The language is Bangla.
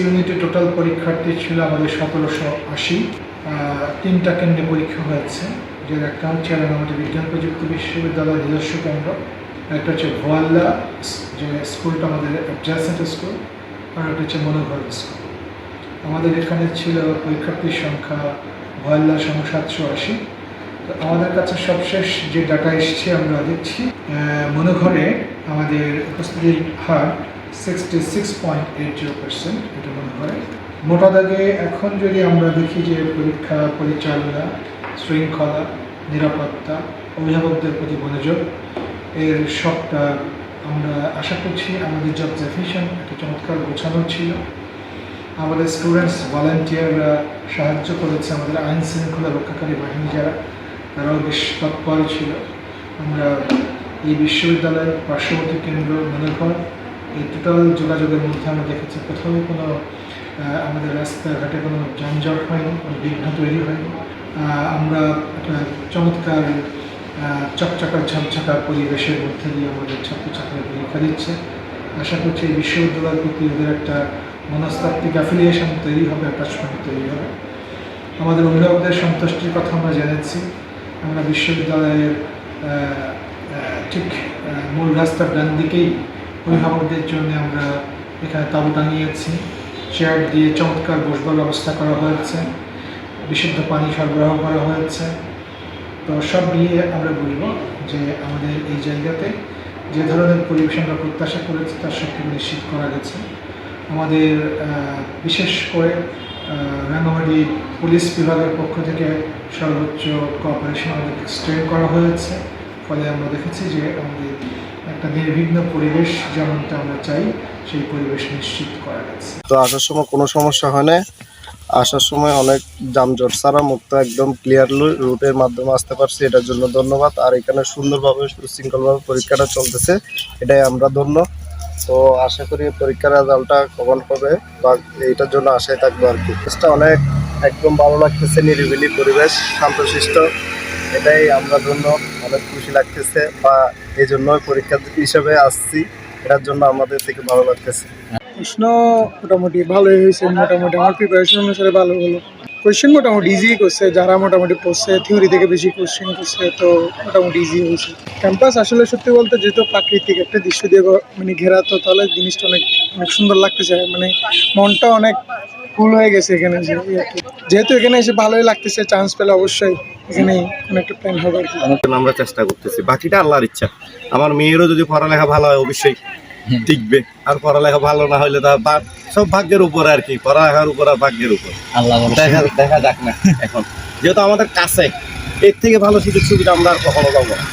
ইউনিটে টোটাল পরীক্ষার্থী ছিল আমাদের 1780। 3টা কেন্দ্রে পরীক্ষা হয়েছে, যার একটা হচ্ছে রাঙামাটি বিজ্ঞান প্রযুক্তি বিশ্ববিদ্যালয়ের নিজস্ব কেন্দ্র, একটা হচ্ছে ভোয়াল্লা যে স্কুলটা আমাদের অ্যাডজাসেন্ট স্কুল, আর একটা হচ্ছে মনোঘর স্কুল। আমাদের এখানে ছিল পরীক্ষার্থীর সংখ্যা ভোয়াল্লা 780। তো আমাদের কাছে সবশেষ যে ডাটা এসছে আমরা দেখছি মনোঘরে আমাদের উপস্থিতির হার 66.80%। এটা মনে হয় মোটা দাগে। এখন যদি আমরা দেখি যে পরীক্ষা পরিচালনা, শৃঙ্খলা, নিরাপত্তা, অভিভাবকদের প্রতি মনোযোগ, এর সবটা আমরা আশা করছি আমাদের জব ডেফিনিশন একটা চমৎকার গোছানো ছিল। আমাদের স্টুডেন্টস ভলান্টিয়াররা সাহায্য করেছে, আমাদের আইন শৃঙ্খলা রক্ষাকারী বাহিনী যারা, তারাও বেশ তৎপর ছিল। আমরা এই বিশ্ববিদ্যালয়ের পার্শ্ববর্তী কেন্দ্র মনোঘর, এই টোটাল যোগাযোগের মধ্যে আমরা দেখেছি কোথাও কোনো আমাদের রাস্তাঘাটে কোনো যানজট হয়নি, কোনো বিঘ্ন তৈরি হয়নি। আমরা একটা চমৎকার চকচকা ঝকঝকা পরিবেশের মধ্যে দিয়ে আমাদের ছাত্রছাত্রীরা পরীক্ষা দিচ্ছে। আশা করছি এই বিশ্ববিদ্যালয়ের প্রতি ওদের একটা মনস্তাত্ত্বিক অ্যাফিলিয়েশন তৈরি হবে, অ্যাটাচমেন্ট তৈরি হবে। আমাদের অভিভাবকদের সন্তুষ্টির কথা আমরা জেনেছি। আমরা বিশ্ববিদ্যালয়ের ঠিক মূল রাস্তার ডান দিকেই অভিভাবকদের জন্য আমরা এখানে তাঁবু টাঙিয়েছি, চেয়ার দিয়ে চমৎকার বসবার ব্যবস্থা করা হয়েছে, বিশুদ্ধ পানি সরবরাহ করা হয়েছে। তো সব মিলিয়ে আমরা বলব যে আমাদের এই জায়গাতে যে ধরনের পরিবেশ আমরা প্রত্যাশা করেছি তার সবটুকু নিশ্চিত করা গেছে। আমাদের বিশেষ করে রাঙামাটি পুলিশ বিভাগের পক্ষ থেকে সর্বোচ্চ কোঅপারেশন আমাদের এক্সটেন্ড করা হয়েছে। ফলে আমরা দেখেছি যে আমাদের একটা নির্বিঘ্ন পরিবেশ যেমনটা আমরা চাই সেই পরিবেশ নিশ্চিত করা গেছে। তো আসার সময় কোনো সমস্যা হয় না, আসার সময় অনেক যানজট ছাড়া মুক্ত একদম ক্লিয়ারলি রুটের মাধ্যমে আসতে পারছি, এটার জন্য ধন্যবাদ। আর এখানে সুন্দরভাবে সুশৃঙ্খলভাবে পরীক্ষাটা চলতেছে, এটাই আমরা ধন্য। তো আশা করি পরীক্ষার রেজাল্টটা কখন হবে বা এইটার জন্য আশায় থাকবো আর কি। অনেক একদম ভালো লাগতেছে, নিরিবিলি পরিবেশ, শান্তশিষ্ট, এটাই আমরা জন্য অনেক খুশি লাগতেছে বা এই জন্য পরীক্ষা হিসেবে আসছি, এটার জন্য আমাদের থেকে ভালো লাগতেছে। প্রশ্ন মোটামুটি ভালোই হয়েছে, মোটামুটি আমার প্রিপারেশন অনুসারে ভালো হলো। কোয়েশ্চেন মোটামুটি ইজি করছে, যারা মোটামুটি পড়ছে থিওরি থেকে বেশি কোয়েশ্চেন করছে, তো মোটামুটি ইজি হয়েছে। ক্যাম্পাস আসলে সত্যি বলতে যেহেতু প্রাকৃতিক একটা দৃশ্য দিয়ে মানে ঘেরা, তো তাহলে জিনিসটা অনেক অনেক সুন্দর লাগতেছে, মানে মনটা অনেক ফুল হয়ে গেছে এখানে। যেহেতু এখানে এসে ভালোই লাগতেছে, চান্স পেলে অবশ্যই এখানেই কোনো একটা প্ল্যান হবে আর কি। আমরা চেষ্টা করতেছি, বাকিটা আল্লাহর ইচ্ছা। আমার মেয়েরও যদি পড়ালেখা ভালো হয় অবশ্যই টিকবে, আর পড়ালেখা ভালো না হলে তা সব ভাগ্যের উপর আর কি, পড়ালেখার উপর আর ভাগ্যের উপর দেখা যাক না। এখন যেহেতু আমাদের কাছে এর থেকে ভালো সুযোগ সুবিধা আমরা আর কখনো পাবো না।